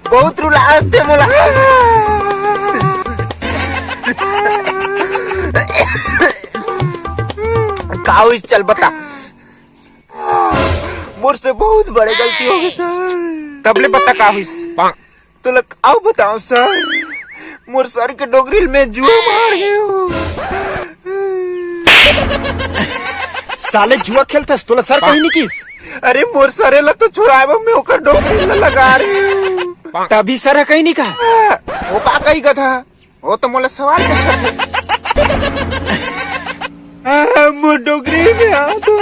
बहुत रुलास थे मोला। का हुई चल बता। मोर से बहुत बड़े गलती हो गई सर। तबले बता का हुई। तो लग आओ बताओ सर। मोर सर के डोगरिल में जुआ मार गए हो। साले जुआ खेलते तोला सर कहीं नहीं किस। अरे मोर सरे ला तो छुड़ाए में ओकर डोगरिल लगा रही हूँ। तभी सर कहीं नहीं कहा। वो का कही का था। वो तो मोला सवाल पूछा था। मोर डोगरी में आ तो